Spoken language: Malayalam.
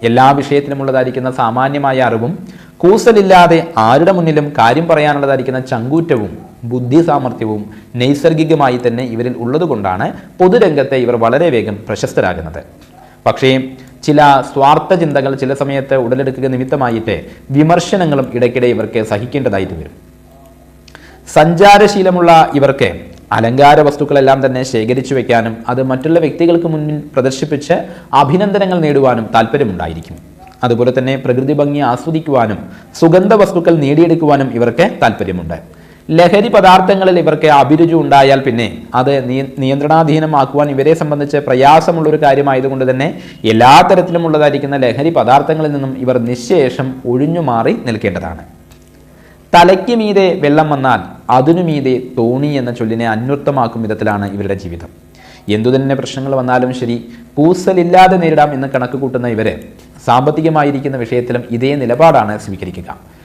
എല്ലാ വിഷയത്തിലുമുള്ളതായിരിക്കുന്ന സാമാന്യമായ അറിവും കൂസലില്ലാതെ ആരുടെ മുന്നിലും കാര്യം പറയാനുള്ളതായിരിക്കുന്ന ചങ്കൂറ്റവും ബുദ്ധി സാമർഥ്യവും നൈസർഗികമായി തന്നെ ഇവരിൽ ഉള്ളതുകൊണ്ടാണ് പൊതുരംഗത്തെ ഇവർ വളരെ വേഗം പ്രശസ്തരാകുന്നത്. പക്ഷേ ചില സ്വാർത്ഥ ചിന്തകൾ ചില സമയത്ത് ഉടലെടുക്കുക നിമിത്തമായിട്ട് വിമർശനങ്ങളും ഇടയ്ക്കിടെ ഇവർക്ക് സഹിക്കേണ്ടതായിട്ട് വരും. സഞ്ചാരശീലമുള്ള ഇവർക്ക് അലങ്കാര വസ്തുക്കളെല്ലാം തന്നെ ശേഖരിച്ചു വെക്കാനും അത് മറ്റുള്ള വ്യക്തികൾക്ക് മുന്നിൽ പ്രദർശിപ്പിച്ച് അഭിനന്ദനങ്ങൾ നേടുവാനും താല്പര്യമുണ്ടായിരിക്കും. അതുപോലെ തന്നെ പ്രകൃതി ഭംഗി ആസ്വദിക്കുവാനും സുഗന്ധ വസ്തുക്കൾ നേടിയെടുക്കുവാനും ഇവർക്ക് താല്പര്യമുണ്ട്. ലഹരി പദാർത്ഥങ്ങളിൽ ഇവർക്ക് അഭിരുചി ഉണ്ടായാൽ പിന്നെ അത് നിയന്ത്രണാധീനമാക്കുവാൻ ഇവരെ സംബന്ധിച്ച് പ്രയാസമുള്ളൊരു കാര്യമായതുകൊണ്ട് തന്നെ എല്ലാ തരത്തിലുമുള്ളതായിരിക്കുന്ന ലഹരി പദാർത്ഥങ്ങളിൽ നിന്നും ഇവർ നിശ്ശേഷം ഒഴിഞ്ഞു മാറി നിൽക്കേണ്ടതാണ്. തലയ്ക്ക് മീതെ വെള്ളം വന്നാൽ അതിനു മീതെ തോണി എന്ന ചൊല്ലിനെ അന്വർത്ഥമാക്കും വിധത്തിലാണ് ഇവരുടെ ജീവിതം. എന്തുതന്നെ പ്രശ്നങ്ങൾ വന്നാലും ശരി, കൂസലില്ലാതെ നേരിടാം എന്ന് കണക്ക് കൂട്ടുന്ന ഇവര് സാമ്പത്തികമായിരിക്കുന്ന വിഷയത്തിലും ഇതേ നിലപാടാണ് സ്വീകരിക്കുക.